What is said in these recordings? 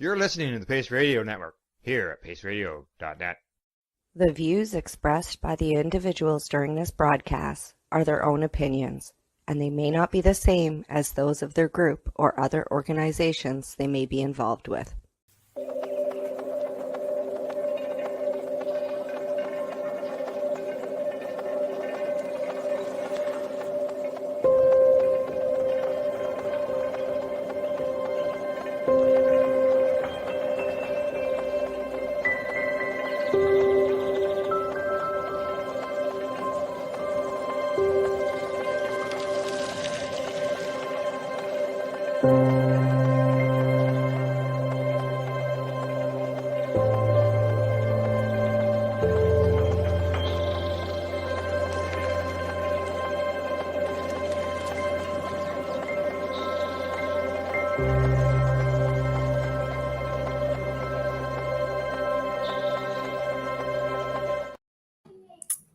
You're listening to the Pace Radio Network here at paceradio.net. The views expressed by the individuals during this broadcast are their own opinions, and they may not be the same as those of their group or other organizations they may be involved with.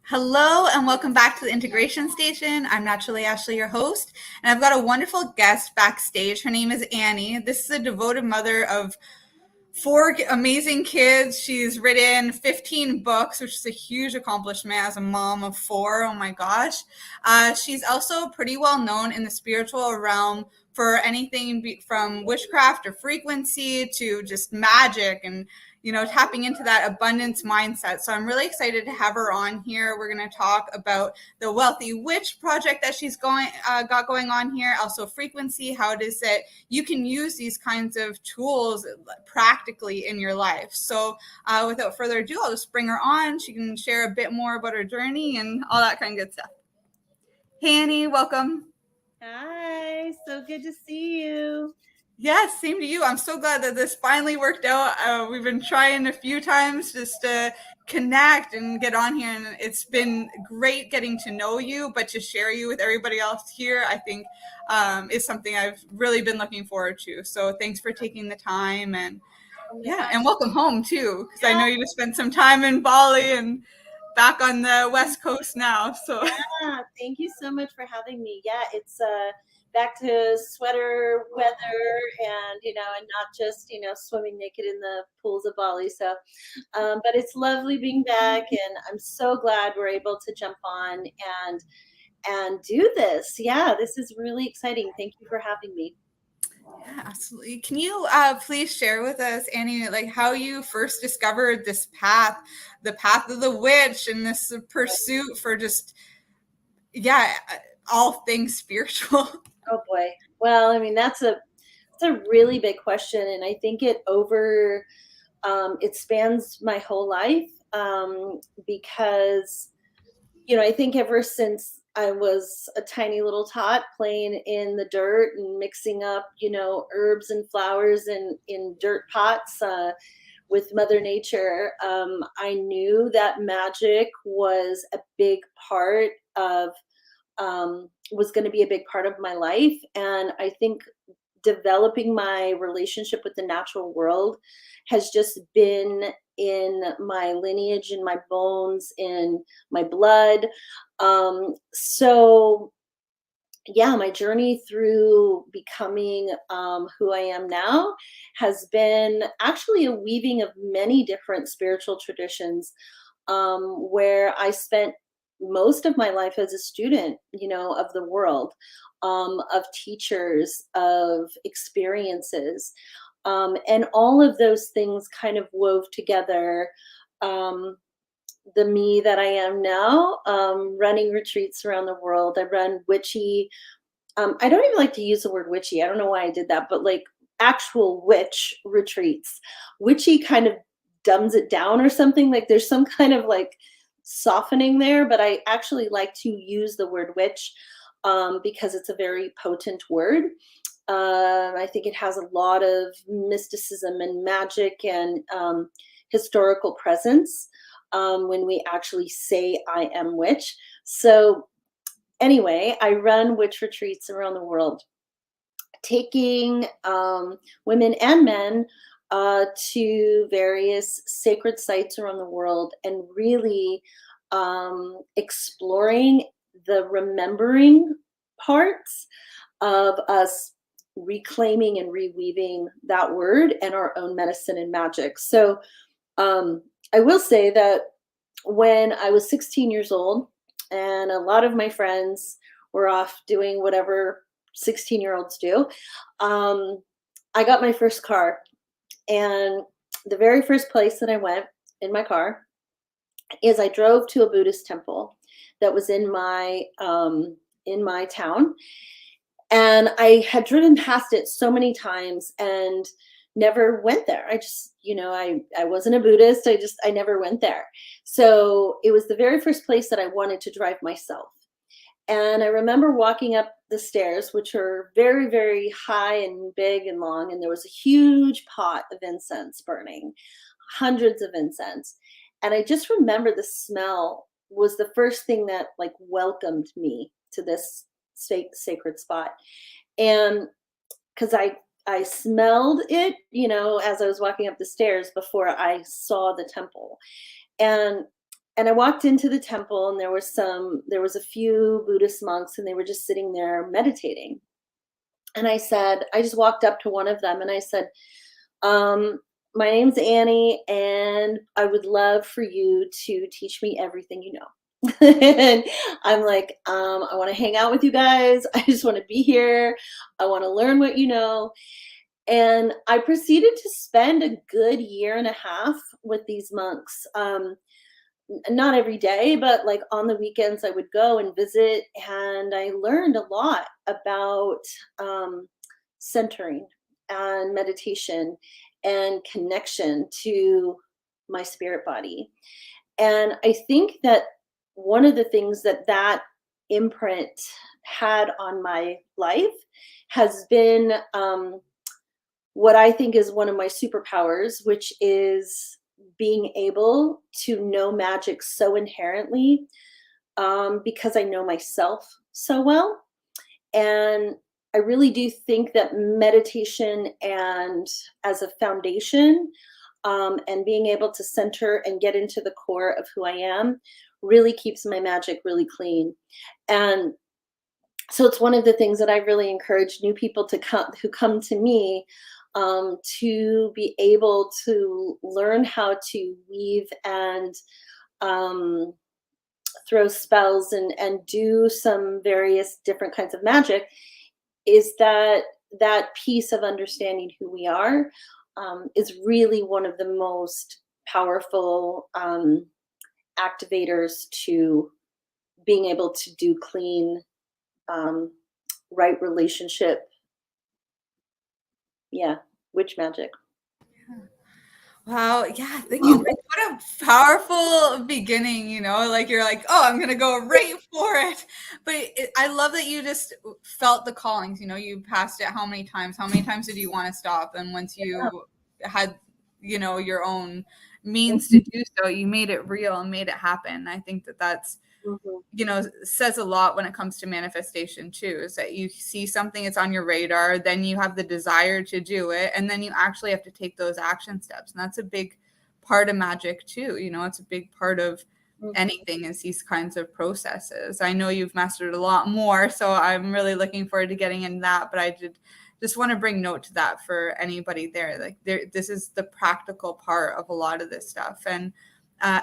Hello and welcome back to the Integration Station. I'm Naturally Ashley, your host, and I've got a wonderful guest backstage. Her name is Annie. This is a devoted mother of 4 amazing kids. She's written 15 books, which is a huge accomplishment as a mom of 4. Oh my gosh. She's also pretty well known in the spiritual realm for anything from witchcraft or frequency to just magic and tapping into that abundance mindset. So I'm really excited to have her on here. We're going to talk about the Wealthy Witch project that she's got going on here. Also frequency, how it is that you can use these kinds of tools practically in your life. So without further ado, I'll just bring her on. She can share a bit more about her journey and all that kind of good stuff. Hey, Annie, welcome. Hi, so good to see you. Yes, same to you. I'm so glad that this finally worked out. We've been trying a few times just to connect and get on here, and it's been great getting to know you, but to share you with everybody else here, I think is something I've really been looking forward to. So thanks for taking the time, and and welcome home too, because I know you just spent some time in Bali and back on the West Coast now. So yeah, thank you so much for having me. Yeah, it's back to sweater weather and and not just swimming naked in the pools of Bali. So but it's lovely being back, and I'm so glad we're able to jump on and do this. Yeah, this is really exciting. Thank you for having me. Yeah, absolutely. Can you please share with us, Annie, like how you first discovered this path, the path of the witch, and this pursuit for just all things spiritual? Oh boy. Well, I mean, that's a really big question, and I think it spans my whole life, because I think ever since I was a tiny little tot playing in the dirt and mixing up herbs and flowers in dirt pots with Mother Nature, I knew that magic was a big part of was going to be a big part of my life. And I think developing my relationship with the natural world has just been in my lineage, in my bones, in my blood. So yeah, my journey through becoming who I am now has been actually a weaving of many different spiritual traditions, where I spent most of my life as a student, of the world, of teachers, of experiences. And all of those things kind of wove together the me that I am now, running retreats around the world. I run witchy. I don't even like to use the word witchy. I don't know why I did that, but like actual witch retreats. Witchy kind of dumbs it down or something. Like there's some kind of like softening there, but I actually like to use the word witch because it's a very potent word. I think it has a lot of mysticism and magic and historical presence when we actually say I am witch. So anyway, I run witch retreats around the world, taking women and men to various sacred sites around the world and really exploring the remembering parts of us reclaiming and reweaving that word and our own medicine and magic. So I will say that when I was 16 years old, and a lot of my friends were off doing whatever 16-year-olds do, I got my first car. And the very first place that I went in my car is I drove to a Buddhist temple that was in my town. And I had driven past it so many times and never went there. I just, I wasn't a Buddhist. I never went there. So it was the very first place that I wanted to drive myself. And I remember walking up the stairs, which are very, very high and big and long. And there was a huge pot of incense burning, hundreds of incense. And I just remember the smell was the first thing that like welcomed me to this sacred spot. And because I smelled it, as I was walking up the stairs before I saw the temple. And I walked into the temple, and there was a few Buddhist monks, and they were just sitting there meditating. And I just walked up to one of them and I said, my name's Annie, and I would love for you to teach me everything you know. And I'm like, I want to hang out with you guys. I just want to be here. I want to learn what you know. And I proceeded to spend a good year and a half with these monks. Not every day, but like on the weekends I would go and visit, and I learned a lot about centering and meditation and connection to my spirit body. And I think that one of the things that imprint had on my life has been what I think is one of my superpowers, which is being able to know magic so inherently, because I know myself so well. And I really do think that meditation and as a foundation, and being able to center and get into the core of who I am really keeps my magic really clean. And so it's one of the things that I really encourage new people who come to me, to be able to learn how to weave and throw spells and do some various different kinds of magic, is that piece of understanding who we are is really one of the most powerful activators to being able to do clean, right relationship. Yeah, witch magic. Wow. Yeah. Thank you. Like, what a powerful beginning, like you're like, oh, I'm going to go right for it. But I love that you just felt the callings, you passed it. How many times did you want to stop? And once you had, your own means to do so, you made it real and made it happen. I think that's, says a lot when it comes to manifestation too, is that you see something, it's on your radar, then you have the desire to do it, and then you actually have to take those action steps. And that's a big part of magic too. It's a big part of anything, is these kinds of processes. I know you've mastered a lot more, so I'm really looking forward to getting in that, but I just want to bring note to that for anybody there. Like this is the practical part of a lot of this stuff. And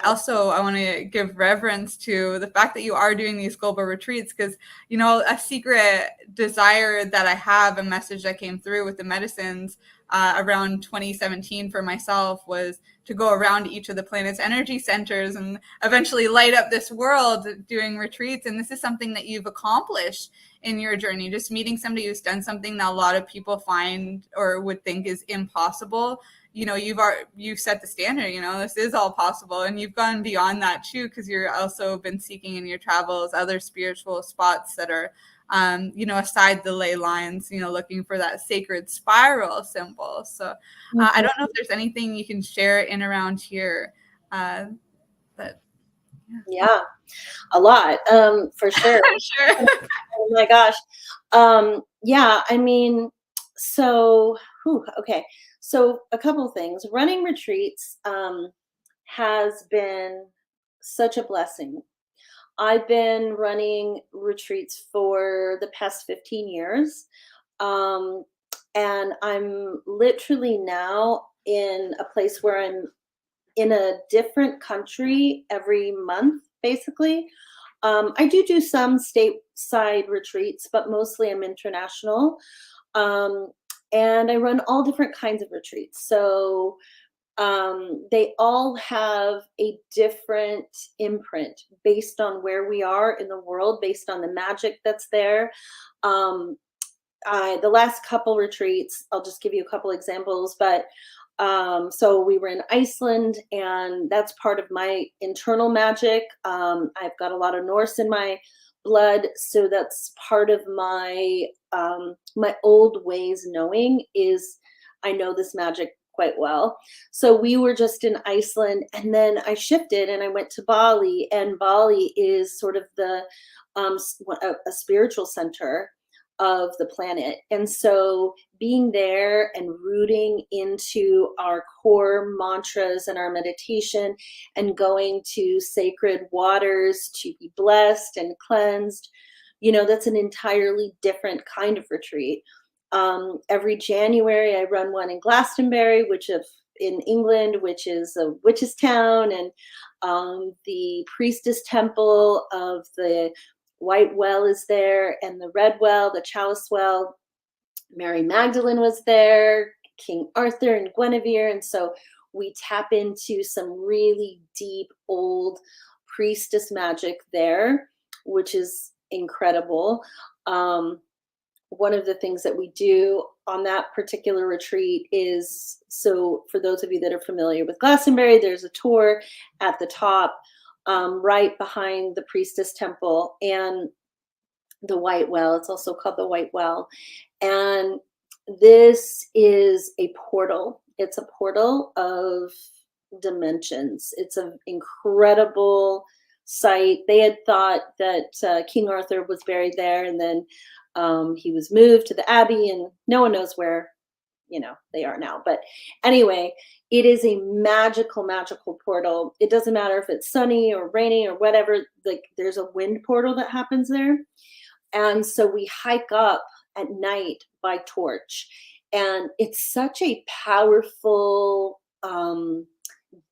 also, I want to give reverence to the fact that you are doing these global retreats, because, a secret desire that I have, a message that came through with the medicines around 2017 for myself, was to go around each of the planet's energy centers and eventually light up this world doing retreats. And this is something that you've accomplished in your journey, just meeting somebody who's done something that a lot of people find or would think is impossible. You've set the standard, this is all possible. And you've gone beyond that too, because you're also been seeking in your travels other spiritual spots that are, aside the ley lines, looking for that sacred spiral symbol. So I don't know if there's anything you can share in around here. Yeah, a lot, for sure. Sure. Oh my gosh. Yeah, I mean, okay. So a couple things. Running retreats has been such a blessing. I've been running retreats for the past 15 years. And I'm literally now in a place where I'm in a different country every month, basically. I do some stateside retreats, but mostly I'm international. Um, and I run all different kinds of retreats. So they all have a different imprint based on where we are in the world, based on the magic that's there. Um, the last couple retreats, I'll just give you a couple examples, but so we were in Iceland, and that's part of my internal magic. I've got a lot of Norse in my blood, so that's part of my old ways knowing is I know this magic quite well. So we were just in Iceland, and then I shifted and I went to Bali, and Bali is sort of a spiritual center of the planet. And so being there and rooting into our core mantras and our meditation and going to sacred waters to be blessed and cleansed, that's an entirely different kind of retreat. Every January, I run one in Glastonbury, in England, which is a witch's town, and the priestess temple of the White Well is there, and the Red Well, the Chalice Well. Mary Magdalene was there, King Arthur and Guinevere, and so we tap into some really deep, old priestess magic there, which is incredible. One of the things that we do on that particular retreat is, so for those of you that are familiar with Glastonbury, there's a tour at the top, right behind the priestess temple and the White Well. It's also called the White Well. And this is a portal. It's a portal of dimensions. It's an incredible site. They had thought that King Arthur was buried there, and then he was moved to the Abbey, and no one knows where they are now. But anyway, it is a magical portal. It doesn't matter if it's sunny or rainy or whatever, like there's a wind portal that happens there. And so we hike up at night by torch, and it's such a powerful,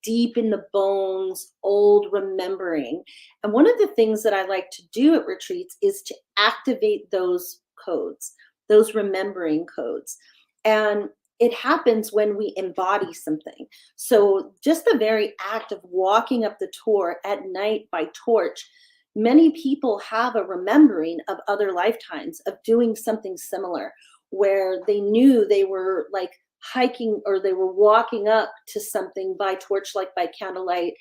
deep in the bones, old remembering. And one of the things that I like to do at retreats is to activate those codes, those remembering codes. And it happens when we embody something. So just the very act of walking up the tour at night by torch, many people have a remembering of other lifetimes of doing something similar, where they knew they were like hiking or they were walking up to something by torchlight, by candlelight,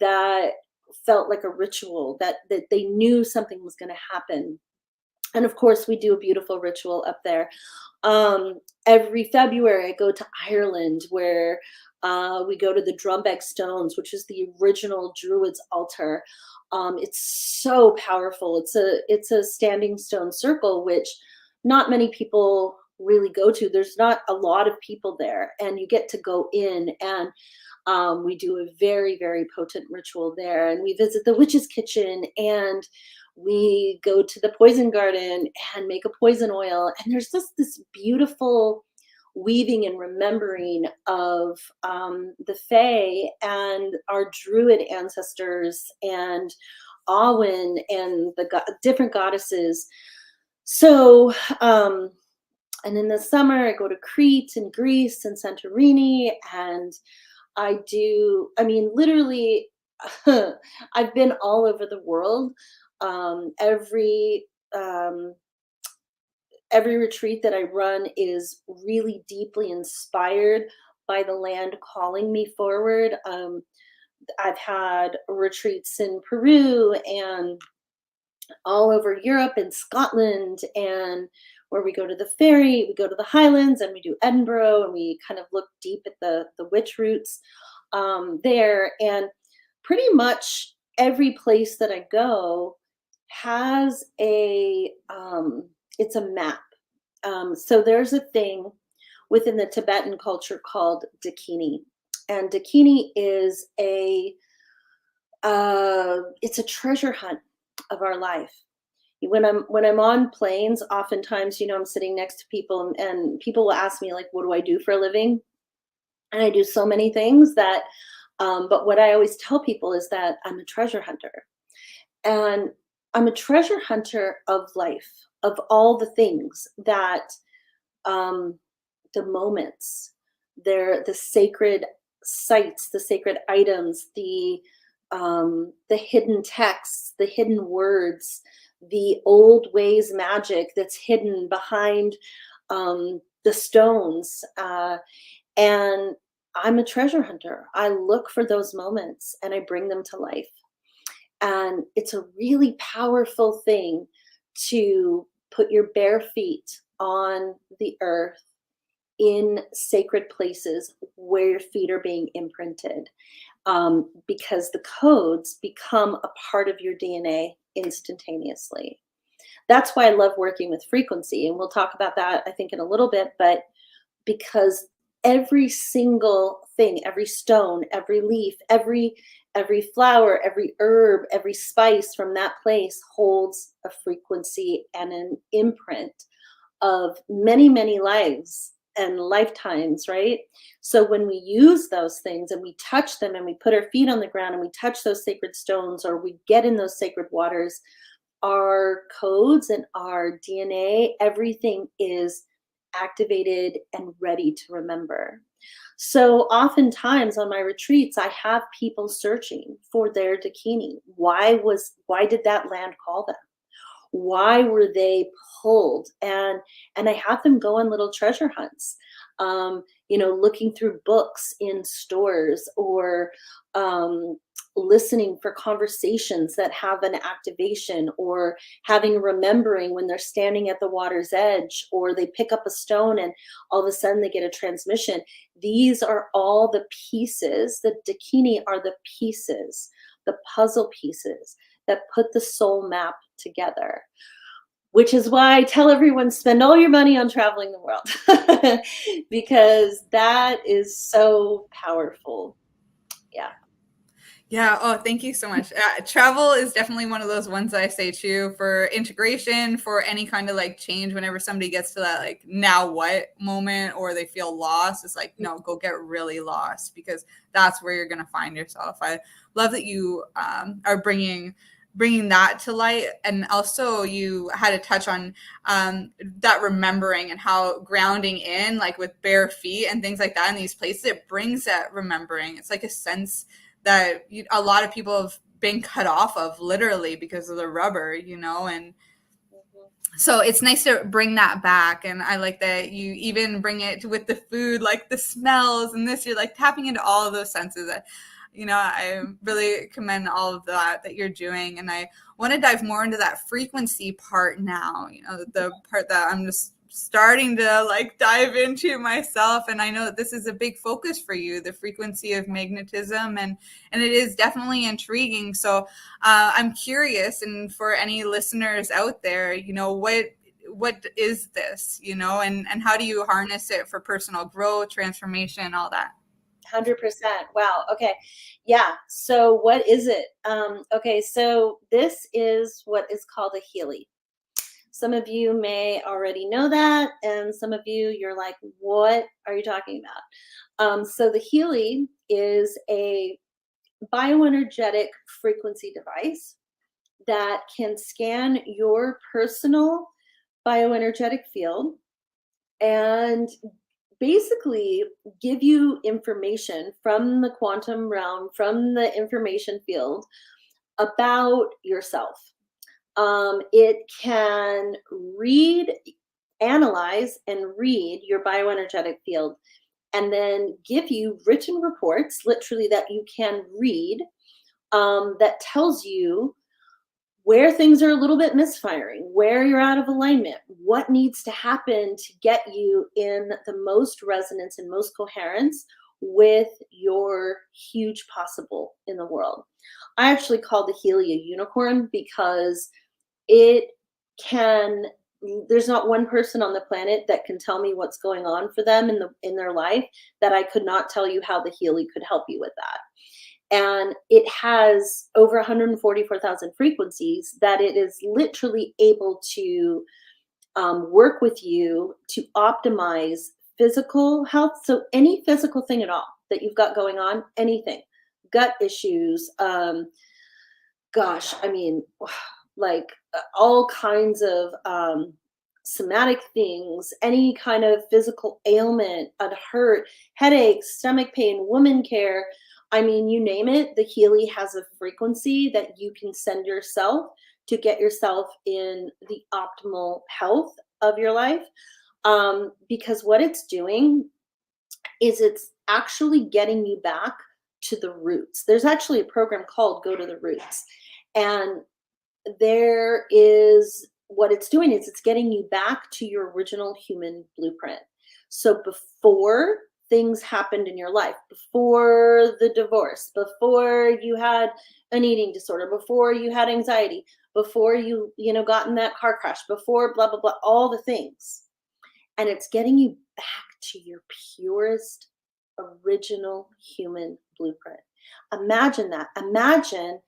that felt like a ritual, that they knew something was going to happen. And of course, we do a beautiful ritual up there. Every February, I go to Ireland, where we go to the Drumbeg Stones, which is the original Druid's altar. It's so powerful. It's a standing stone circle, which not many people really go to. There's not a lot of people there, and you get to go in, and we do a very, very potent ritual there. And we visit the witch's kitchen, and we go to the poison garden and make a poison oil. And there's just this beautiful weaving and remembering of the Fae and our Druid ancestors and Awen and the different goddesses. So, and in the summer, I go to Crete and Greece and Santorini, and literally, I've been all over the world. Every retreat that I run is really deeply inspired by the land calling me forward. I've had retreats in Peru and all over Europe and Scotland, and where we go to the ferry, we go to the Highlands, and we do Edinburgh, and we kind of look deep at the witch roots there. And pretty much every place that I go has it's a map. So there's a thing within the Tibetan culture called Dakini, and Dakini is it's a treasure hunt of our life. when I'm on planes, oftentimes, I'm sitting next to people, and people will ask me, like, what do I do for a living? And I do so many things that, but what I always tell people is that I'm a treasure hunter. And I'm a treasure hunter of life, of all the things that, um, the moments, the sacred sites, the sacred items, the hidden texts, the hidden words, the old ways magic that's hidden behind, the stones. And I'm a treasure hunter. I look for those moments and I bring them to life. And it's a really powerful thing to put your bare feet on the earth in sacred places where your feet are being imprinted, because the codes become a part of your DNA instantaneously. That's why I love working with frequency. And we'll talk about that, I think, in a little bit. But because every single thing, every stone, every leaf, every flower, every herb, every spice from that place holds a frequency and an imprint of many, many lives and lifetimes, right? So when we use those things and we touch them and we put our feet on the ground and we touch those sacred stones, or we get in those sacred waters, our codes and our DNA, everything is activated and ready to remember. So oftentimes on my retreats, I have people searching for their dakini. Why did that land call them? Why were they pulled? And I have them go on little treasure hunts, looking through books in stores, or listening for conversations that have an activation, or having remembering when they're standing at the water's edge, or they pick up a stone and all of a sudden they get a transmission. These are all the pieces. The dakini are the pieces, the puzzle pieces that put the soul map together, which is why I tell everyone, spend all your money on traveling the world, because that is so powerful. Yeah. Yeah. Oh, thank you so much. Travel is definitely one of those ones I say too, for integration, for any kind of like change. Whenever somebody gets to that like now what moment, or they feel lost, it's like, no, go get really lost, because that's where you're going to find yourself. I love that you are bringing that to light. And also you had a touch on that remembering, and how grounding in, like with bare feet and things like that in these places, it brings that remembering. It's like a sense that a lot of people have been cut off of, literally, because of the rubber, and so it's nice to bring that back. And I like that you even bring it with the food, like the smells and this, you're like tapping into all of those senses. I really commend all of that you're doing. And I want to dive more into that frequency part now, the part that I'm just starting to like dive into myself. And I know that this is a big focus for you, the frequency of magnetism, and it is definitely intriguing. So I'm curious, and for any listeners out there, what is this, and how do you harness it for personal growth, transformation, all that? 100%. Wow. Okay. Yeah. So what is it? Okay. So this is what is called a Healy. Some of you may already know that, and some of you, you're like, what are you talking about? So the Healy is a bioenergetic frequency device that can scan your personal bioenergetic field and basically give you information from the quantum realm, from the information field, about yourself. It can analyze and read your bioenergetic field, and then give you written reports, literally, that you can read, that tells you where things are a little bit misfiring, where you're out of alignment, what needs to happen to get you in the most resonance and most coherence with your huge possible in the world. I actually call the Healy a unicorn, because there's not one person on the planet that can tell me what's going on for them in their life that I could not tell you how the Healy could help you with that. And it has over 144,000 frequencies that it is literally able to work with you to optimize physical health. So any physical thing at all that you've got going on, anything, gut issues, gosh, I mean, like all kinds of somatic things, any kind of physical ailment, a hurt, headaches, stomach pain, woman care. I mean, you name it, the Healy has a frequency that you can send yourself to get yourself in the optimal health of your life. Because what it's doing is it's actually getting you back to the roots. There's actually a program called Go to the Roots. And there is, what it's doing is it's getting you back to your original human blueprint. So before things happened in your life, before the divorce, before you had an eating disorder, before you had anxiety, before you got in that car crash, before blah, blah, blah, all the things. And it's getting you back to your purest, original human blueprint. Imagine that. Imagine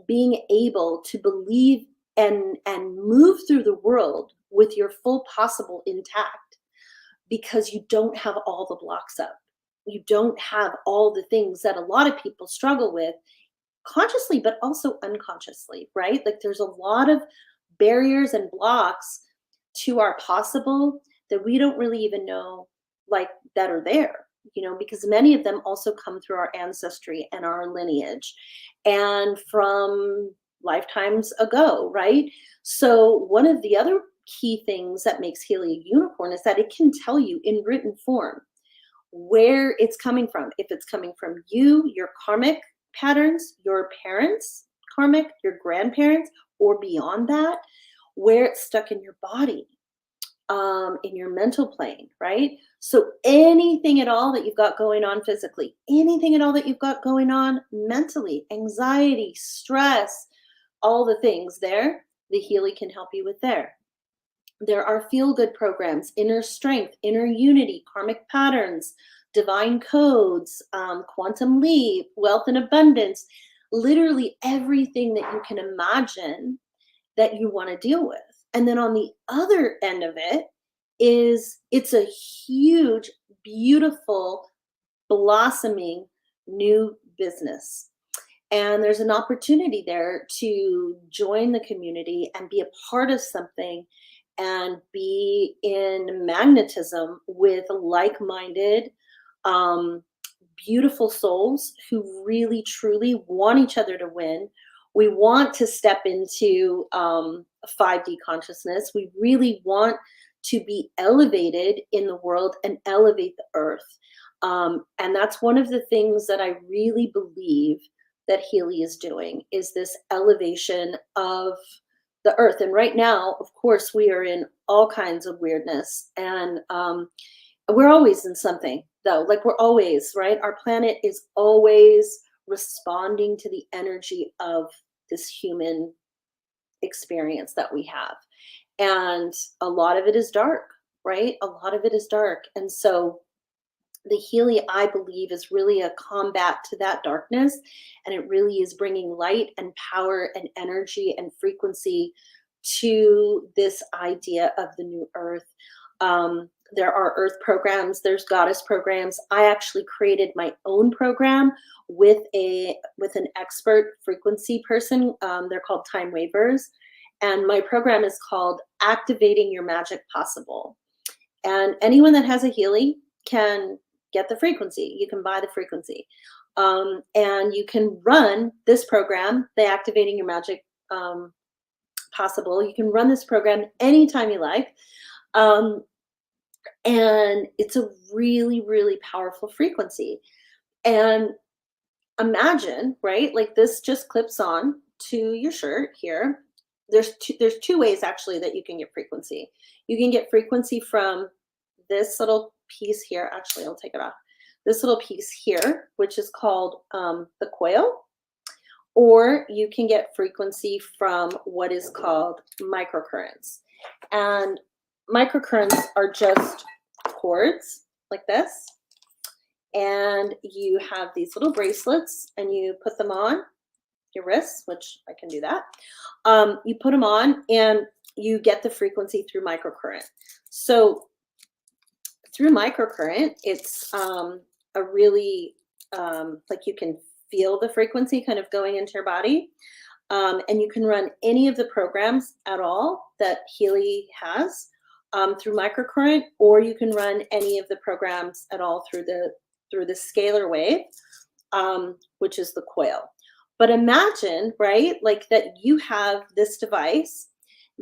being able to believe and move through the world with your full possible intact, because you don't have all the blocks up. You don't have all the things that a lot of people struggle with consciously, but also unconsciously, right? Like there's a lot of barriers and blocks to our possible that we don't really even know like that are there, because many of them also come through our ancestry and our lineage and from lifetimes ago, right? So one of the other key things that makes Healy a unicorn is that it can tell you in written form where it's coming from. If it's coming from you, your karmic patterns, your parents, karmic, your grandparents, or beyond that, where it's stuck in your body, in your mental plane, right? So anything at all that you've got going on physically, anything at all that you've got going on mentally, anxiety, stress, all the things there, the Healy can help you with there. There are feel-good programs, inner strength, inner unity, karmic patterns, divine codes, quantum leap, wealth and abundance, literally everything that you can imagine that you want to deal with. And then on the other end of it is it's a huge, beautiful, blossoming new business. And there's an opportunity there to join the community and be a part of something and be in magnetism with like-minded, beautiful souls who really, truly want each other to win. We want to step into 5D consciousness. We really want to be elevated in the world and elevate the earth. And that's one of the things that I really believe that Healy is doing, is this elevation of the earth. And right now, of course, we are in all kinds of weirdness, and we're always in something, though. Like we're always, right? Our planet is always responding to the energy of this human experience that we have. And a lot of it is dark, right? A lot of it is dark. And so the Healy, I believe, is really a combat to that darkness. And it really is bringing light and power and energy and frequency to this idea of the new earth. There are earth programs, there's goddess programs. I actually created my own program with an expert frequency person. They're called time waivers. And my program is called Activating Your Magic Possible. And anyone that has a Healy can get the frequency. You can buy the frequency. And you can run this program, the Activating Your Magic Possible. You can run this program anytime you like. And it's a really, really powerful frequency. And imagine, right? Like this just clips on to your shirt here. There's two ways actually that you can get frequency. You can get frequency from this little piece here. Actually, I'll take it off. This little piece here, which is called the coil, or you can get frequency from what is called microcurrents. And microcurrents are just cords like this, and you have these little bracelets, and you put them on your wrists, which I can do that. You put them on, and you get the frequency through microcurrent. So through microcurrent, it's a really, like you can feel the frequency kind of going into your body. And you can run any of the programs at all that Healy has through microcurrent, or you can run any of the programs at all through the scalar wave, which is the coil. But imagine, right, like that you have this device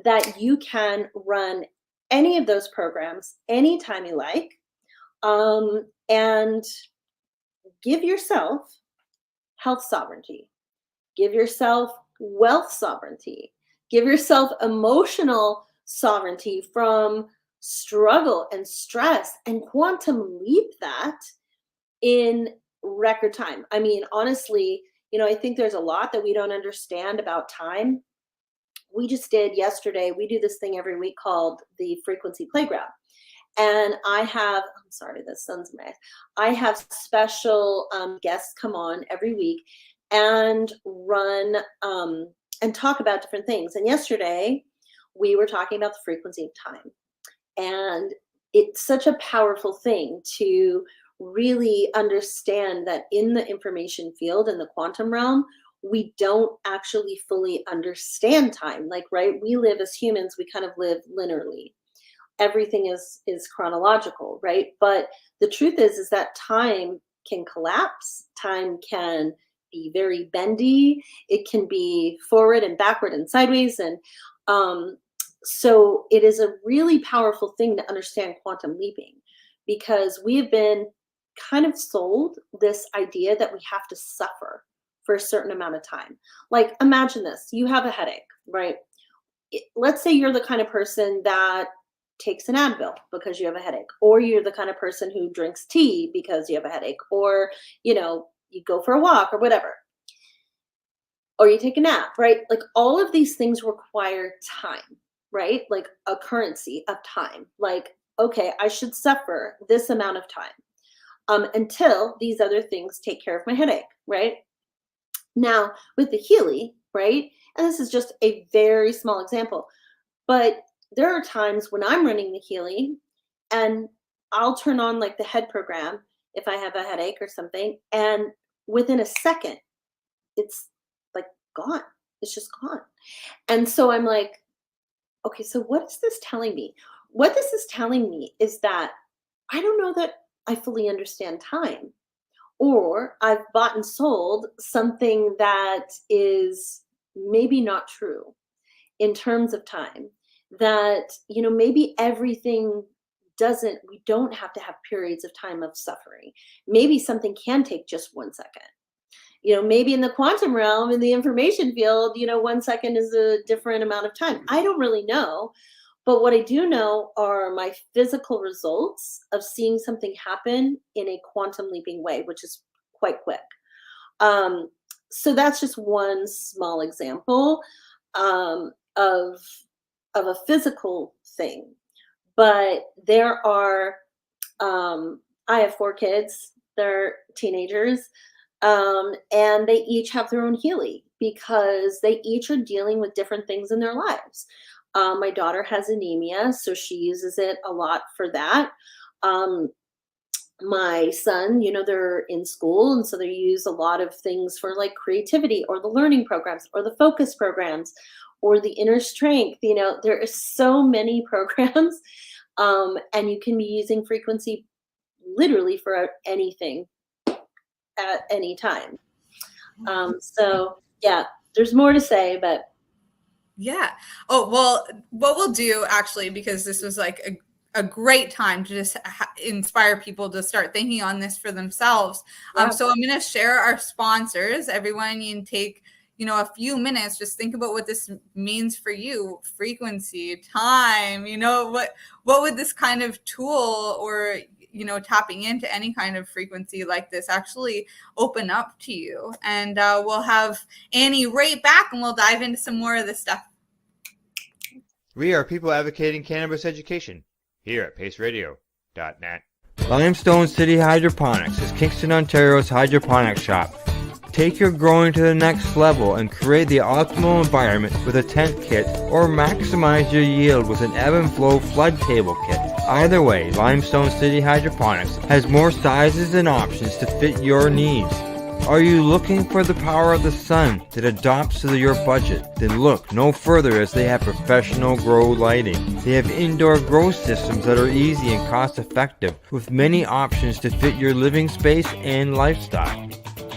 that you can run any of those programs anytime you like, and give yourself health sovereignty, give yourself wealth sovereignty, give yourself emotional sovereignty from struggle and stress, and quantum leap that in record time. I mean, honestly, I think there's a lot that we don't understand about time. We just did yesterday, we do this thing every week called the Frequency Playground. And I'm sorry, the sun's my eyes. I have special guests come on every week and run and talk about different things. And yesterday we were talking about the frequency of time. And it's such a powerful thing to really understand that in the information field, in the quantum realm, we don't actually fully understand time. Like, right, we live as humans, we kind of live linearly. Everything is chronological, right? But the truth is that time can collapse. Time can be very bendy. It can be forward and backward and sideways. And so it is a really powerful thing to understand quantum leaping, because we have been kind of sold this idea that we have to suffer for a certain amount of time. Like, imagine this, you have a headache, right? Let's say you're the kind of person that takes an Advil because you have a headache, or you're the kind of person who drinks tea because you have a headache, or, you go for a walk or whatever, or you take a nap, right? Like, all of these things require time, right? Like a currency of time. Like, okay, I should suffer this amount of time until these other things take care of my headache, right? Now, with the Healy, right? And this is just a very small example, but there are times when I'm running the Healy and I'll turn on like the head program if I have a headache or something, and within a second, it's like gone. It's just gone. And so I'm like, okay, so what is this telling me? What this is telling me is that I don't know that I fully understand time, or I've bought and sold something that is maybe not true in terms of time. That, maybe everything we don't have to have periods of time of suffering. Maybe something can take just 1 second. Maybe in the quantum realm, in the information field, 1 second is a different amount of time. I don't really know. But what I do know are my physical results of seeing something happen in a quantum leaping way, which is quite quick. So that's just one small example of a physical thing. But there are, I have 4 kids, they're teenagers, and they each have their own Healy because they each are dealing with different things in their lives. My daughter has anemia, so she uses it a lot for that. My son, they're in school, and so they use a lot of things for like creativity, or the learning programs, or the focus programs, or the inner strength. There are so many programs, and you can be using frequency literally for anything at any time. So yeah, there's more to say, but yeah. Oh, well, what we'll do actually, because this was like a great time to just inspire people to start thinking on this for themselves. Yeah. So I'm going to share our sponsors. Everyone, you can take, a few minutes, just think about what this means for you. Frequency, time, what would this kind of tool, or, tapping into any kind of frequency like this actually open up to you? And we'll have Annie right back, and we'll dive into some more of this stuff. We are people advocating cannabis education here at paceradio.net. Limestone City Hydroponics is Kingston, Ontario's hydroponics shop. Take your growing to the next level and create the optimal environment with a tent kit, or maximize your yield with an ebb and flow flood table kit. Either way, Limestone City Hydroponics has more sizes and options to fit your needs. Are you looking for the power of the sun that adapts to your budget? Then look no further, as they have professional grow lighting. They have indoor grow systems that are easy and cost effective, with many options to fit your living space and lifestyle.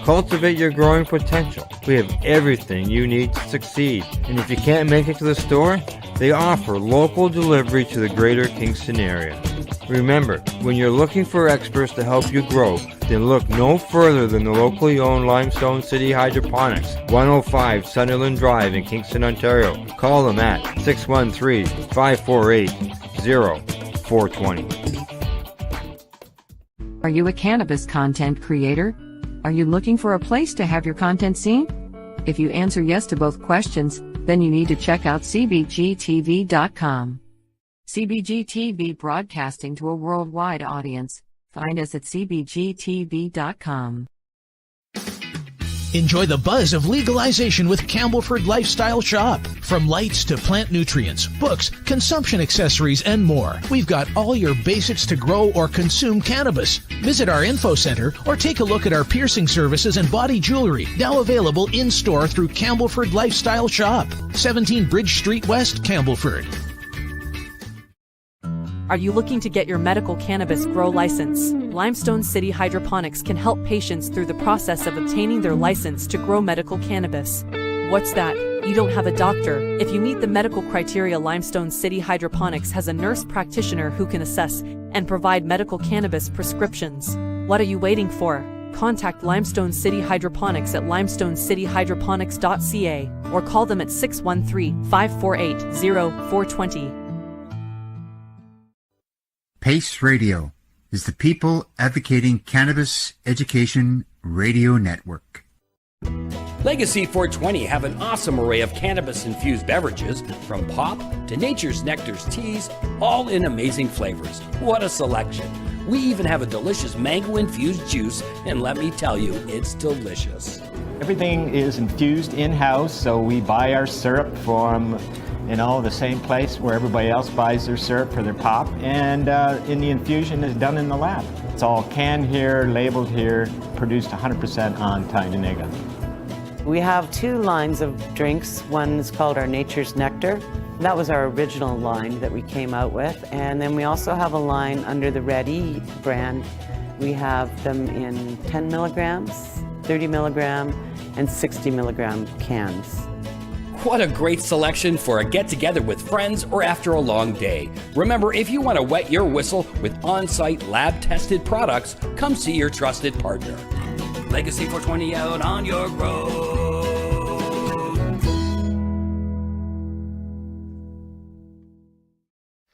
Cultivate your growing potential. We have everything you need to succeed. And if you can't make it to the store, they offer local delivery to the greater Kingston area. Remember, when you're looking for experts to help you grow, then look no further than the locally owned Limestone City Hydroponics, 105 Sunderland Drive in Kingston, Ontario. Call them at 613-548-0420. Are you a cannabis content creator? Are you looking for a place to have your content seen? If you answer yes to both questions, then you need to check out cbgtv.com. CBG TV, broadcasting to a worldwide audience. Find us at cbgtv.com. Enjoy the buzz of legalization with Campbellford Lifestyle Shop. From lights to plant nutrients, books, consumption accessories, and more, we've got all your basics to grow or consume cannabis. Visit our info center or take a look at our piercing services and body jewelry, now available in-store through Campbellford Lifestyle Shop, 17 Bridge Street West, Campbellford. Are you looking to get your medical cannabis grow license? Limestone City Hydroponics can help patients through the process of obtaining their license to grow medical cannabis. What's that? You don't have a doctor? If you meet the medical criteria, Limestone City Hydroponics has a nurse practitioner who can assess and provide medical cannabis prescriptions. What are you waiting for? Contact Limestone City Hydroponics at limestonecityhydroponics.ca or call them at 613-548-0420. PACE Radio is the People Advocating Cannabis Education Radio Network. Legacy 420 have an awesome array of cannabis-infused beverages, from pop to Nature's Nectar's teas, all in amazing flavors. What a selection! We even have a delicious mango-infused juice, and let me tell you, it's delicious. Everything is infused in-house, so we buy our syrup from the same place where everybody else buys their syrup for their pop, and the infusion is done in the lab. It's all canned here, labeled here, produced 100% on Tyndonega. We have two lines of drinks. One is called our Nature's Nectar. That was our original line that we came out with, and then we also have a line under the Red E brand. We have them in 10 milligrams, 30 milligram, and 60 milligram cans. What a great selection for a get-together with friends or after a long day. Remember, if you want to wet your whistle with on-site lab-tested products, come see your trusted partner. Legacy 420 out on your road.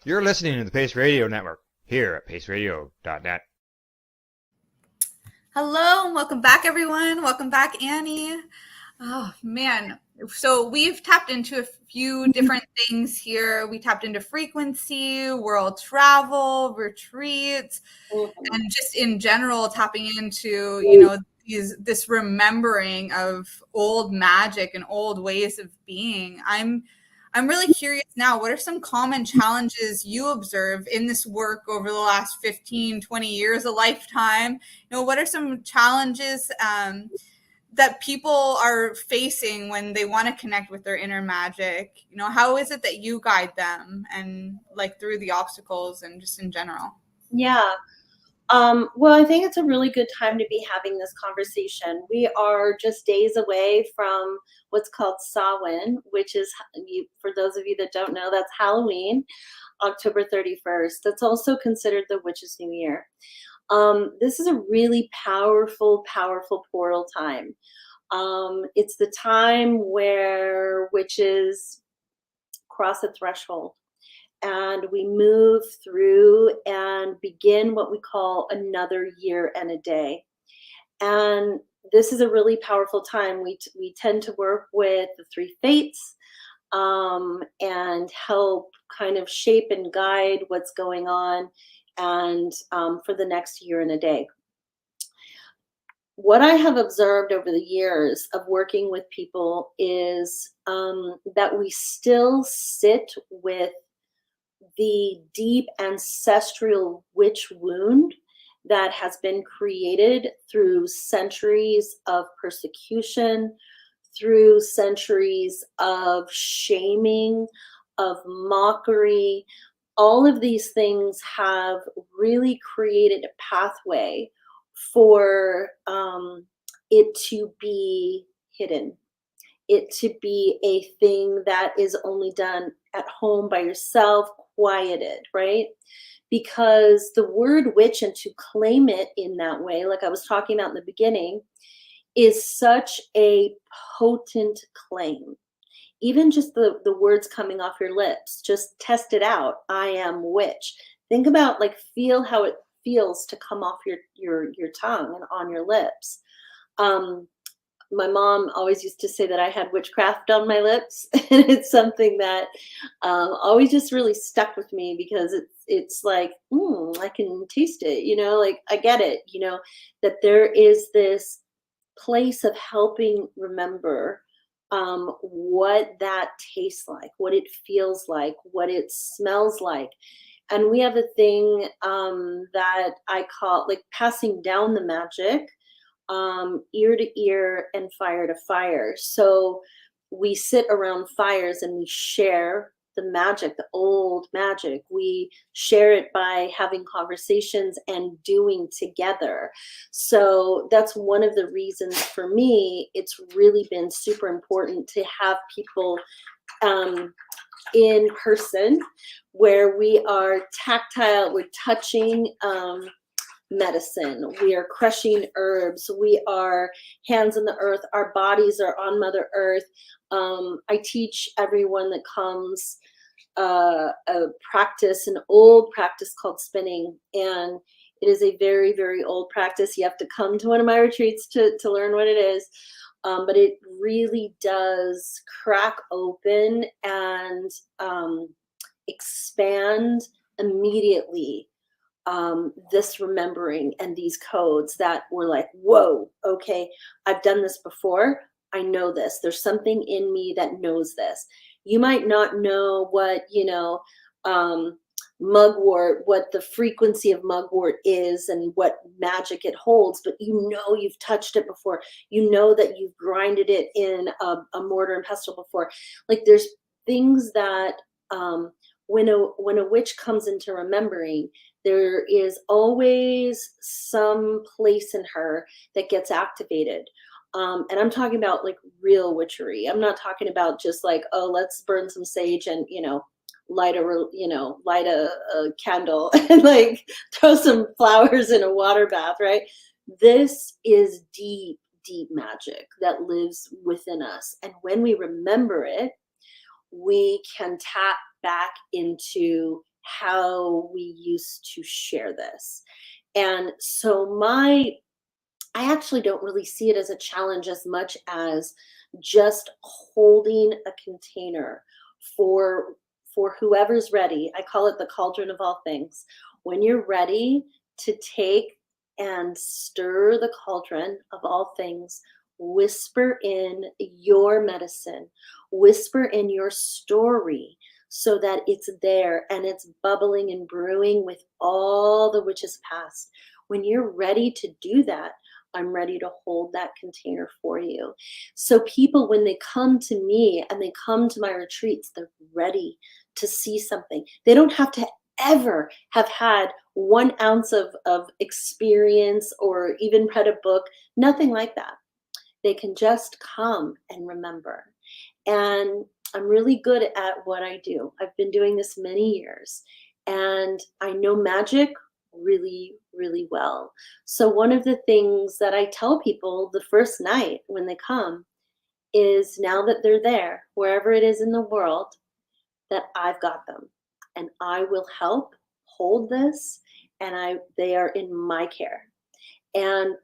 You're listening to the Pace Radio Network here at paceradio.net. Hello and welcome back, everyone. Welcome back, Annie. Oh, man. So we've tapped into a few different things here. We tapped into frequency, world travel, retreats, and just in general tapping into, this remembering of old magic and old ways of being. I'm really curious now, what are some common challenges you observe in this work over the last 15, 20 years, a lifetime? What are some challenges that people are facing when they want to connect with their inner magic? How is it that you guide them, and through the obstacles and just in general? Yeah. Well, I think it's a really good time to be having this conversation. We are just days away from what's called Samhain, which is, for those of you that don't know, that's Halloween, October 31st. That's also considered the Witch's New Year. This is a really powerful, powerful portal time. It's the time where witches cross a threshold, and we move through and begin what we call another year and a day. And this is a really powerful time. We tend to work with the three fates and help kind of shape and guide what's going on. and for the next year and a day. What I have observed over the years of working with people is that we still sit with the deep ancestral witch wound that has been created through centuries of persecution, through centuries of shaming, of mockery. All of these things have really created a pathway for it to be hidden, it to be a thing that is only done at home by yourself, quieted, right? Because the word witch, and to claim it in that way, like I was talking about in the beginning, is such a potent claim. Even just the words coming off your lips, just test it out. I am witch. Think about, like, feel how it feels to come off your tongue and on your lips. My mom always used to say that I had witchcraft on my lips, and it's something that always just really stuck with me, because it's like, I can taste it, you know, like I get it, you know, that there is this place of helping remember what that tastes like, what it feels like, what it smells like. And we have a thing that I call, like, passing down the magic, ear to ear and fire to fire. So we sit around fires and we share the magic, the old magic. We share it by having conversations and doing together. So that's one of the reasons for me, it's really been super important to have people in person, where we are tactile, we're touching medicine, we are crushing herbs, we are hands on the earth, our bodies are on Mother Earth. I teach everyone that comes a practice, an old practice called spinning, and it is a very, very old practice. You have to come to one of my retreats to learn what it is. But it really does crack open and expand immediately this remembering and these codes that were like, whoa, okay, I've done this before. I know this. There's something in me that knows this. You might not know what, mugwort, what the frequency of mugwort is and what magic it holds, but you know you've touched it before. You know that you've grinded it in a mortar and pestle before. Like, there's things that when a witch comes into remembering, there is always some place in her that gets activated. And I'm talking about, like, real witchery. I'm not talking about just like, oh, let's burn some sage and, light a candle and like throw some flowers in a water bath, right? This is deep, deep magic that lives within us. And when we remember it, we can tap back into how we used to share this. And so I actually don't really see it as a challenge as much as just holding a container for whoever's ready. I call it the cauldron of all things. When you're ready to take and stir the cauldron of all things, whisper in your medicine, whisper in your story, so that it's there and it's bubbling and brewing with all the witches past. When you're ready to do that, I'm ready to hold that container for you. So people, when they come to me and they come to my retreats, they're ready to see something. They don't have to ever have had 1 ounce of experience or even read a book, nothing like that. They can just come and remember. And I'm really good at what I do. I've been doing this many years, and I know magic really, really well. So one of the things that I tell people the first night when they come is, now that they're there, wherever it is in the world, that I've got them and I will help hold this, and they are in my care. And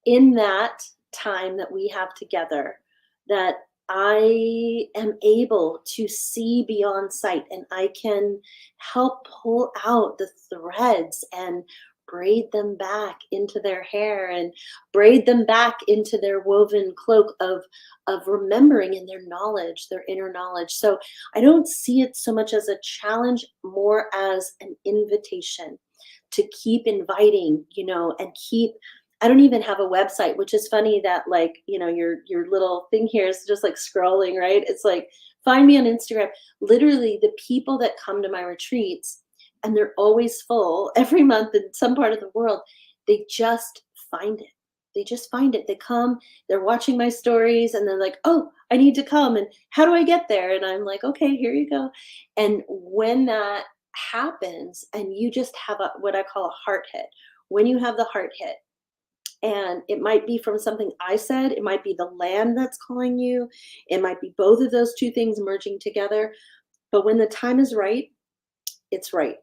in that time that we have together, that I am able to see beyond sight, and I can help pull out the threads and braid them back into their hair and braid them back into their woven cloak of remembering and their knowledge, their inner knowledge. So I don't see it so much as a challenge, more as an invitation to keep inviting, and keep. I don't even have a website, which is funny that, like, your little thing here is just like scrolling, right? It's like, find me on Instagram. Literally, the people that come to my retreats, and they're always full every month in some part of the world, they just find it. They just find it. They come, they're watching my stories, and they're like, oh, I need to come. And how do I get there? And I'm like, okay, here you go. And when that happens, and you just have what I call a heart hit, when you have the heart hit, and it might be from something I said, it might be the land that's calling you, it might be both of those two things merging together. But when the time is right, it's right.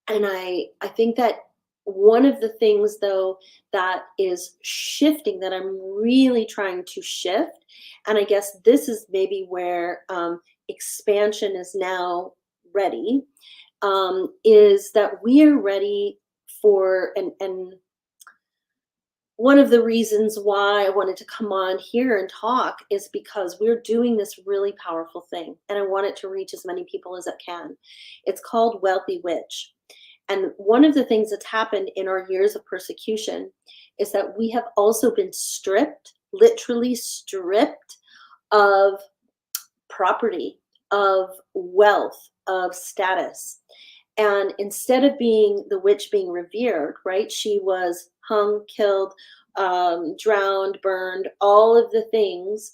And I think that one of the things, though, that is shifting, that I'm really trying to shift, and I guess this is maybe where expansion is now ready, is that we are ready for, and one of the reasons why I wanted to come on here and talk is because we're doing this really powerful thing, and I want it to reach as many people as it can. It's called Wealthy Witch. And one of the things that's happened in our years of persecution is that we have also been stripped, literally stripped, of property, of wealth, of status. And instead of being the witch being revered, right, she was hung, killed, drowned, burned, all of the things,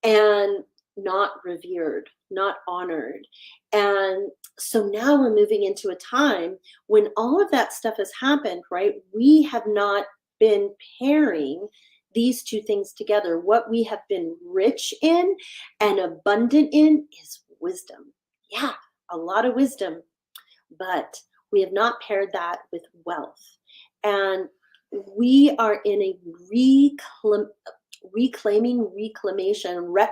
and not revered, not honored. And so now we're moving into a time when all of that stuff has happened, right? We have not been pairing these two things together. What we have been rich in and abundant in is wisdom. Yeah, a lot of wisdom. But we have not paired that with wealth. And we are in a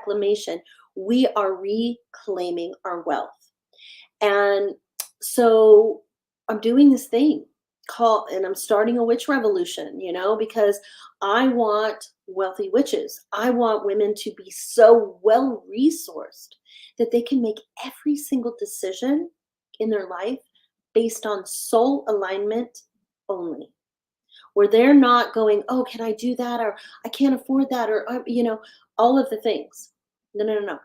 reclamation. We are reclaiming our wealth. And so I'm doing this thing and I'm starting a witch revolution, because I want wealthy witches. I want women to be so well resourced that they can make every single decision in their life based on soul alignment only, where they're not going, oh, can I do that? Or I can't afford that, or, all of the things. No.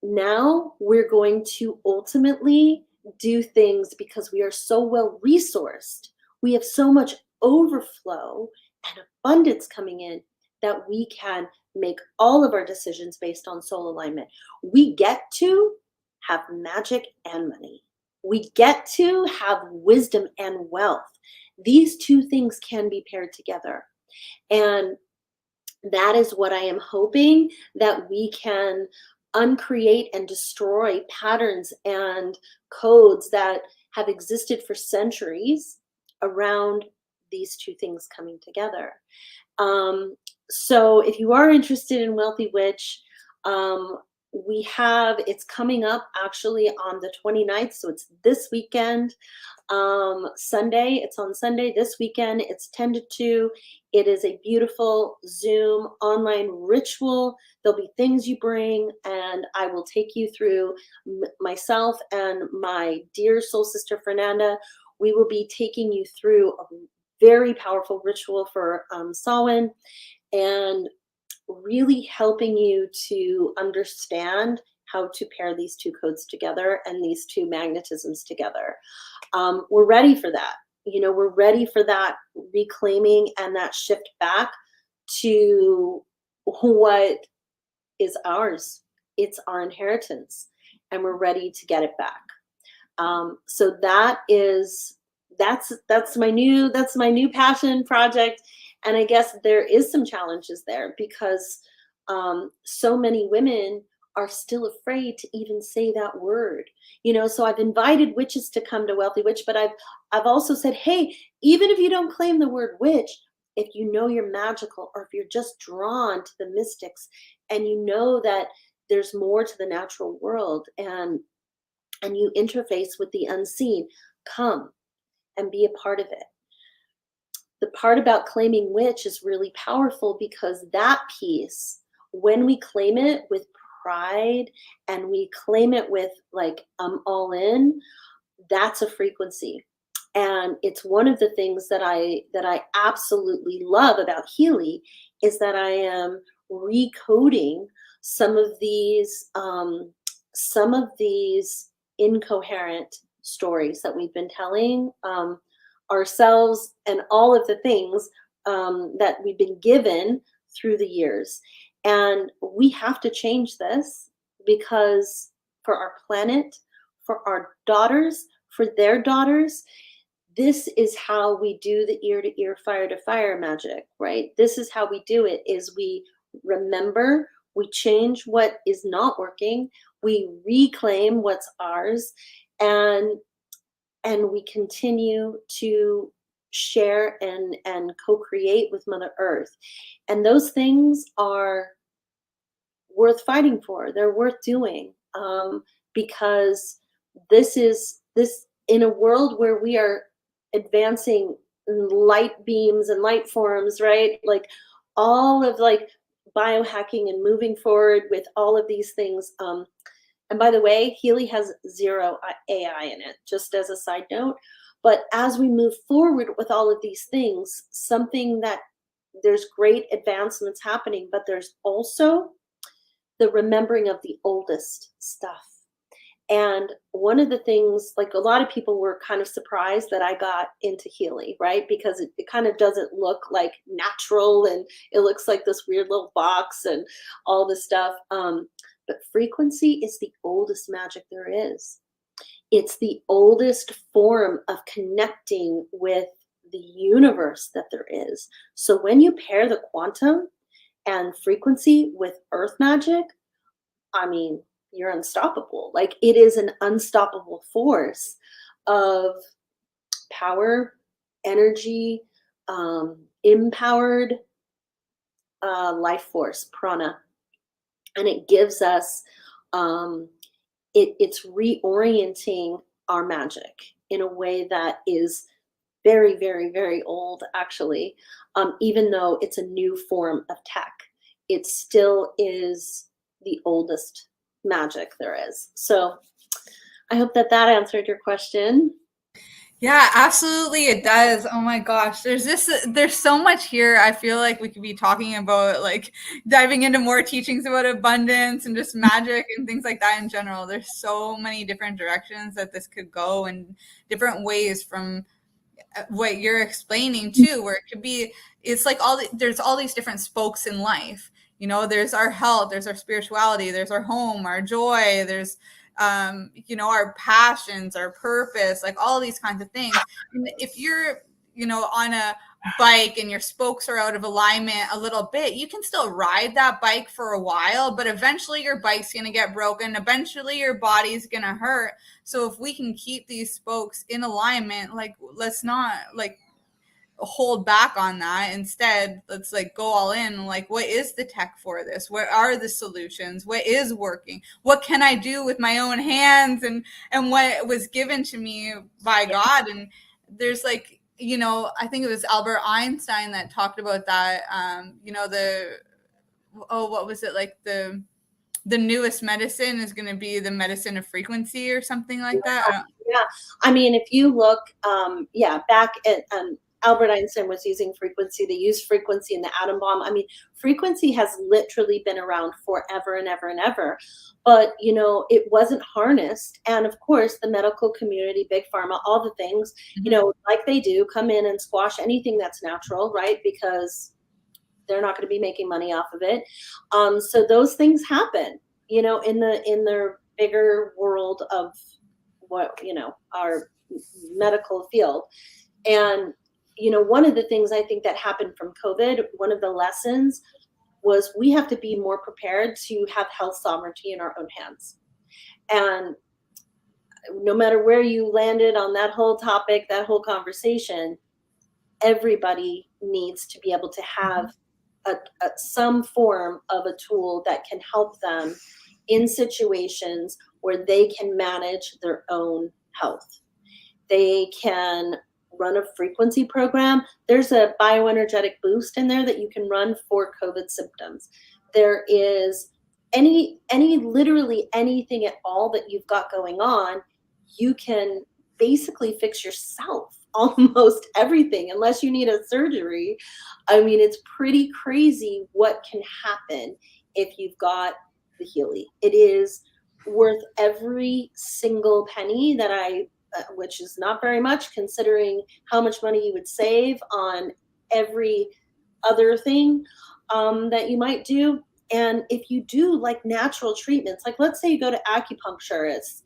Now we're going to ultimately do things because we are so well resourced. We have so much overflow and abundance coming in that we can make all of our decisions based on soul alignment. We get to have magic and money. We get to have wisdom and wealth. These two things can be paired together. And that is what I am hoping, that we can uncreate and destroy patterns and codes that have existed for centuries around these two things coming together. So if you are interested in Wealthy Witch, it's coming up actually on the 29th. So it's this weekend, Sunday. It's on Sunday this weekend. It's 10 to 2. It is a beautiful Zoom online ritual. There'll be things you bring, and I will take you through, myself and my dear soul sister, Fernanda. We will be taking you through a very powerful ritual for Samhain, and really helping you to understand how to pair these two codes together and these two magnetisms together. We're ready for that. We're ready for that reclaiming and that shift back to what is ours. It's our inheritance, and we're ready to get it back. So that's my new passion project. And I guess there is some challenges there because so many women are still afraid to even say that word. So I've invited witches to come to Wealthy Witch, but I've also said, hey, even if you don't claim the word witch, if you know you're magical, or if you're just drawn to the mystics, and you know that there's more to the natural world, and you interface with the unseen, come and be a part of it. The part about claiming witch is really powerful, because that piece, when we claim it with pride and we claim it with like, I'm all in, that's a frequency. And it's one of the things that I absolutely love about Healy, is that I am recoding some of these incoherent stories that we've been telling ourselves, and all of the things that we've been given through the years. And we have to change this, because for our planet, for our daughters, for their daughters, this is how we do the ear to ear, fire to fire magic, right? This is how we do it, is we remember, we change what is not working, we reclaim what's ours, and we continue to share and co-create with Mother Earth. And those things are worth fighting for. They're worth doing, because this in a world where we are advancing light beams and light forms, right? Like all of like biohacking and moving forward with all of these things. And by the way, Healy has 0 AI in it, just as a side note. But as we move forward with all of these things, something that there's great advancements happening, but there's also the remembering of the oldest stuff. And one of the things, like a lot of people were kind of surprised that I got into Healy, right? Because it kind of doesn't look like natural, and it looks like this weird little box and all this stuff. But frequency is the oldest magic there is. It's the oldest form of connecting with the universe that there is. So when you pair the quantum and frequency with earth magic, I mean, you're unstoppable. Like, it is an unstoppable force of power, energy, empowered life force, prana. And it gives us, it's reorienting our magic in a way that is very, very, very old, actually. Even though it's a new form of tech, it still is the oldest magic there is. So I hope that answered your question. Yeah, absolutely it does. Oh my gosh. There's so much here. I feel like we could be talking about, like, diving into more teachings about abundance and just magic and things like that in general. There's so many different directions that this could go, and different ways from what you're explaining too, where it could be, it's like there's all these different spokes in life. You know, there's our health, there's our spirituality, there's our home, our joy, there's you know, our passions, our purpose, like all these kinds of things. And if you're, you know, on a bike and your spokes are out of alignment a little bit, you can still ride that bike for a while, but eventually your bike's going to get broken. Eventually your body's going to hurt. So if we can keep these spokes in alignment, like, let's not like hold back on that. Instead, let's like go all in. Like, what is the tech for this? What are the solutions? What is working? What can I do with my own hands and what was given to me by God? And there's like, you know, I think it was Albert Einstein that talked about that. You know, what was it, like the newest medicine is going to be the medicine of frequency or something like that. Yeah. I mean, if you look, back at, Albert Einstein was using frequency. They used frequency in the atom bomb. I mean, frequency has literally been around forever and ever and ever. But, you know, it wasn't harnessed. And of course, the medical community, big pharma, all the things, you know, like they do, come in and squash anything that's natural, right? Because they're not going to be making money off of it. So those things happen, you know, in the bigger world of what, you know, our medical field. And you know, one of the things I think that happened from COVID, one of the lessons was we have to be more prepared to have health sovereignty in our own hands. And no matter where you landed on that whole topic, that whole conversation, everybody needs to be able to have some form of a tool that can help them in situations where they can manage their own health. They can run a frequency program. There's a bioenergetic boost in there that you can run for COVID symptoms. There is literally anything at all that you've got going on, you can basically fix yourself. Almost everything, unless you need a surgery. I mean, it's pretty crazy what can happen if you've got the Healy. It is worth every single penny that which is not very much considering how much money you would save on every other thing that you might do. And if you do like natural treatments, like let's say you go to acupuncturists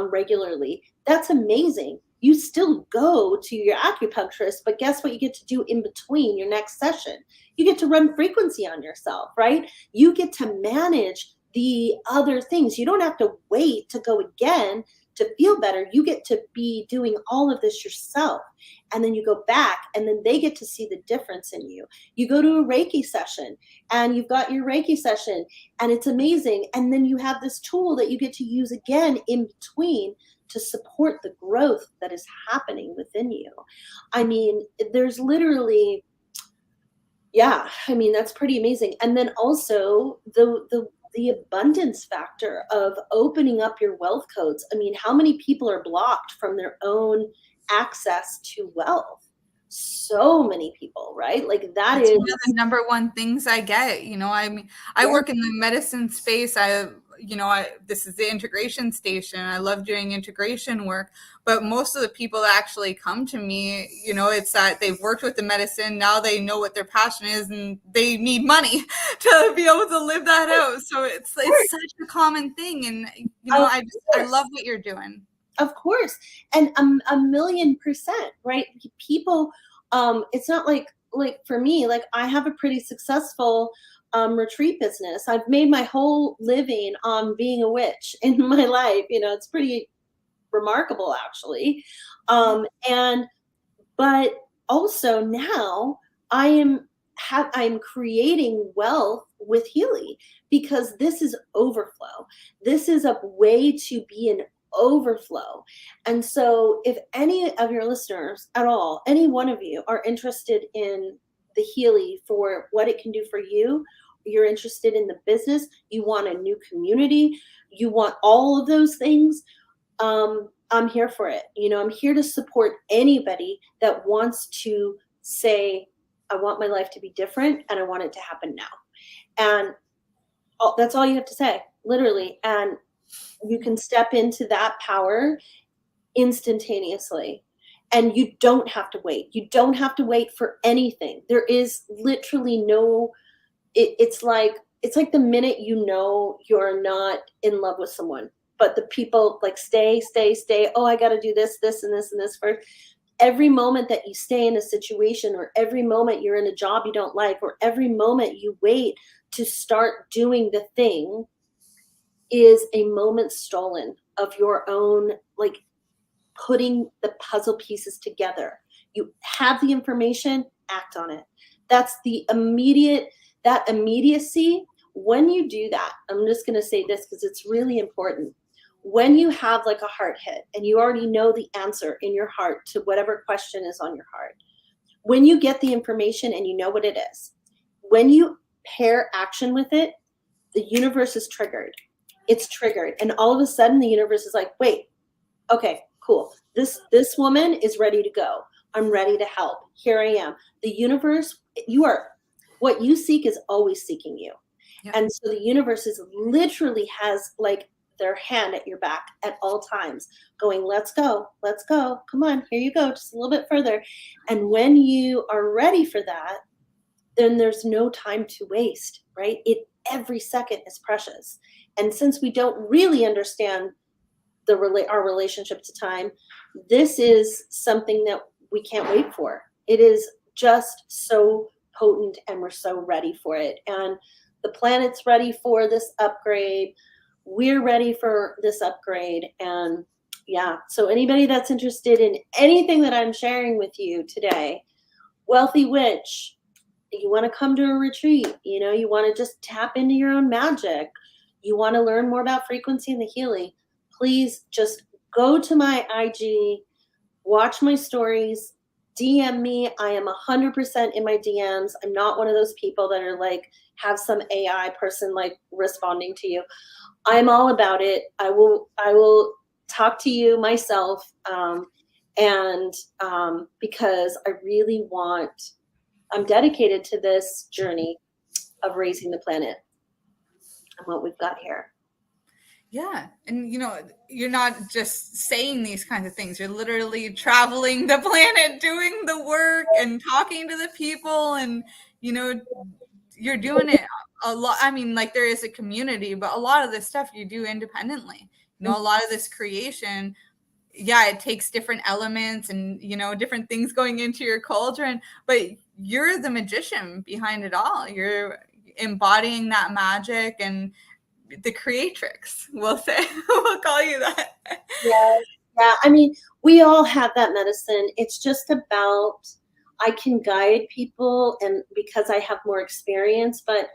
regularly, that's amazing. You still go to your acupuncturist, but guess what you get to do in between your next session? You get to run frequency on yourself, right? You get to manage the other things. You don't have to wait to go again to feel better. You get to be doing all of this yourself. And then you go back and then they get to see the difference in you. You go to a Reiki session and you've got your Reiki session and it's amazing. And then you have this tool that you get to use again in between to support the growth that is happening within you. I mean, there's literally, that's pretty amazing. And then also the abundance factor of opening up your wealth codes. I mean, how many people are blocked from their own access to wealth? So many people, right? Like that's one of the number one things I get. I mean, I work in the medicine space. This is the integration station. I love doing integration work, but most of the people that actually come to me, it's that they've worked with the medicine. Now they know what their passion is and they need money to be able to live that out. So it's such a common thing. And, I love what you're doing. Of course. And a million %, right? People, it's not like for me, like I have a pretty successful retreat business. I've made my whole living on being a witch in my life. It's pretty remarkable actually. But also now I'm creating wealth with Healy because this is overflow. This is a way to be an overflow. And so if any of your listeners at all, any one of you are interested in the Healy for what it can do for you, you're interested in the business, you want a new community, you want all of those things, I'm here for it. I'm here to support anybody that wants to say, I want my life to be different and I want it to happen now. And that's all you have to say, literally. And you can step into that power instantaneously. And you don't have to wait. You don't have to wait for anything. There is literally no, it's like the minute you're not in love with someone, but the people like stay. Oh, I got to do this, and this first. Every moment that you stay in a situation or every moment you're in a job you don't like or every moment you wait to start doing the thing is a moment stolen of your own, like putting the puzzle pieces together. You have the information, act on it. That's that immediacy. When you do that, I'm just going to say this because it's really important. When you have like a heart hit and you already know the answer in your heart to whatever question is on your heart, when you get the information and you know what it is, when you pair action with it, the universe is triggered. It's triggered. And all of a sudden the universe is like, wait, okay, cool. This woman is ready to go. I'm ready to help. Here I am. The universe, what you seek is always seeking you. Yep. And so the universe literally has like their hand at your back at all times going, let's go. Come on, here you go. Just a little bit further. And when you are ready for that, then there's no time to waste, right? Every second is precious. And since we don't really understand our relationship to time, this is something that we can't wait for. It is just so potent and we're so ready for it. And the planet's ready for this upgrade. We're ready for this upgrade. And so anybody that's interested in anything that I'm sharing with you today, wealthy witch, you want to come to a retreat, you want to just tap into your own magic, you want to learn more about frequency and the healing, please just go to my IG, watch my stories, DM me. I am 100% in my DMs. I'm not one of those people that are like, have some AI person like responding to you. I'm all about it. I will talk to you myself. Because I'm dedicated to this journey of raising the planet and what we've got here. Yeah. And, you're not just saying these kinds of things. You're literally traveling the planet, doing the work and talking to the people. And, you're doing it a lot. I mean, like there is a community, but a lot of this stuff you do independently. A lot of this creation, it takes different elements and, different things going into your cauldron. But you're the magician behind it all. You're embodying that magic and the creatrix, we'll say. We'll call you that. Yeah. I mean, we all have that medicine. It's just about, I can guide people, and because I have more experience, but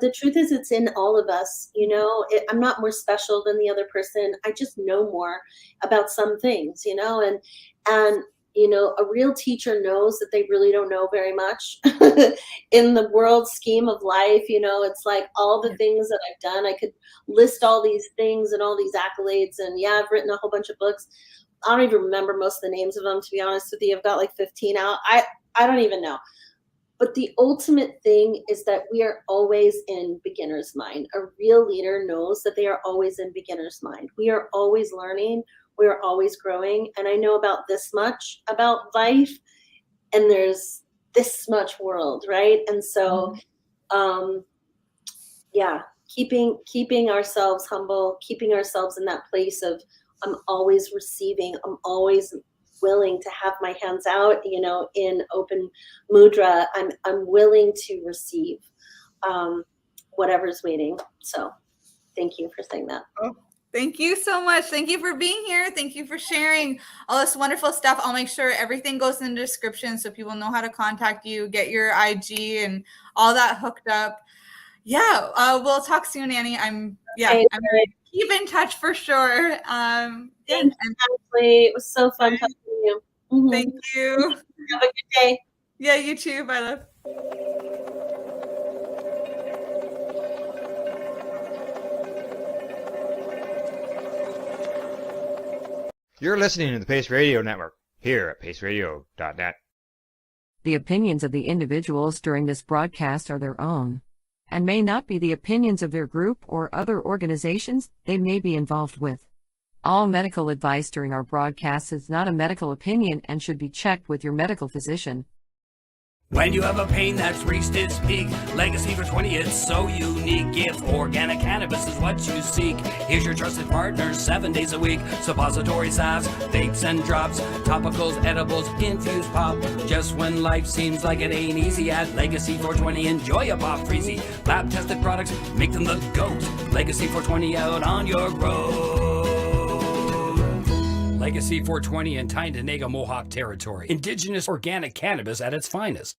the truth is it's in all of us. I'm not more special than the other person. I just know more about some things, and a real teacher knows that they really don't know very much in the world scheme of life. It's like all the things that I've done, I could list all these things and all these accolades. And I've written a whole bunch of books. I don't even remember most of the names of them, to be honest with you. I've got like 15 out. I don't even know. But the ultimate thing is that we are always in beginner's mind. A real leader knows that they are always in beginner's mind. We are always learning. We are always growing. And I know about this much about life, and there's this much world, right? And so, keeping ourselves humble, keeping ourselves in that place of, I'm always receiving, I'm always willing to have my hands out, in open mudra. I'm willing to receive whatever's waiting. So thank you for saying that. Oh, thank you so much. Thank you for being here. Thank you for sharing all this wonderful stuff. I'll make sure everything goes in the description so people know how to contact you, get your IG and all that hooked up. We'll talk soon, Annie. I'm keep in touch for sure. Thank you, Ashley. It was so fun talking to you. Mm-hmm. Thank you. Have a good day. Yeah, you too. Bye, love. You're listening to the Pace Radio Network here at paceradio.net. The opinions of the individuals during this broadcast are their own, and may not be the opinions of their group or other organizations they may be involved with. All medical advice during our broadcast is not a medical opinion and should be checked with your medical physician. When you have a pain that's reached its peak, Legacy for 20, it's so unique. If organic cannabis is what you seek, here's your trusted partner 7 days a week. Suppository salves, vapes and drops, topicals, edibles, infused pop. Just when life seems like it ain't easy, at Legacy 420, enjoy a pop freezy. Lab tested products, make them the GOAT. Legacy 420 out on your road. Legacy 420 in Tyendinaga Mohawk territory. Indigenous organic cannabis at its finest.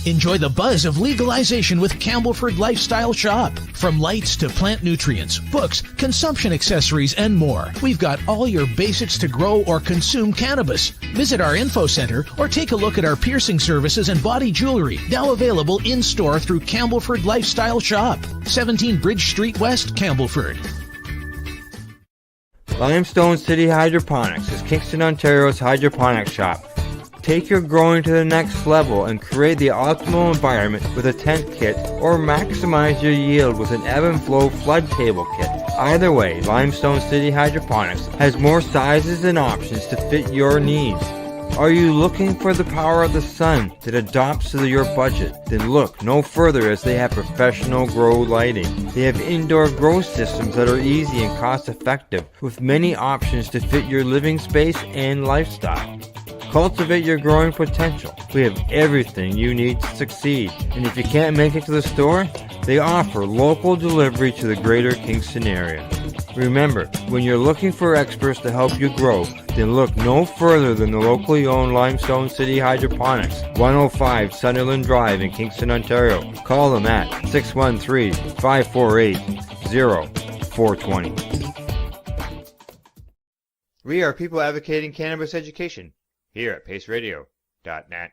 Enjoy the buzz of legalization with Campbellford Lifestyle Shop. From lights to plant nutrients, books, consumption accessories, and more, we've got all your basics to grow or consume cannabis. Visit our info center or take a look at our piercing services and body jewelry, now available in-store through Campbellford Lifestyle Shop, 17 Bridge Street West, Campbellford. Limestone City Hydroponics is Kingston, Ontario's hydroponics shop. Take your growing to the next level and create the optimal environment with a tent kit, or maximize your yield with an ebb and flow flood table kit. Either way, Limestone City Hydroponics has more sizes and options to fit your needs. Are you looking for the power of the sun that adapts to your budget? Then look no further, as they have professional grow lighting. They have indoor grow systems that are easy and cost effective, with many options to fit your living space and lifestyle. Cultivate your growing potential. We have everything you need to succeed. And if you can't make it to the store, they offer local delivery to the greater Kingston area. Remember, when you're looking for experts to help you grow, then look no further than the locally owned Limestone City Hydroponics, 105 Sunderland Drive in Kingston, Ontario. Call them at 613-548-0420. We are people advocating cannabis education here at paceradio.net.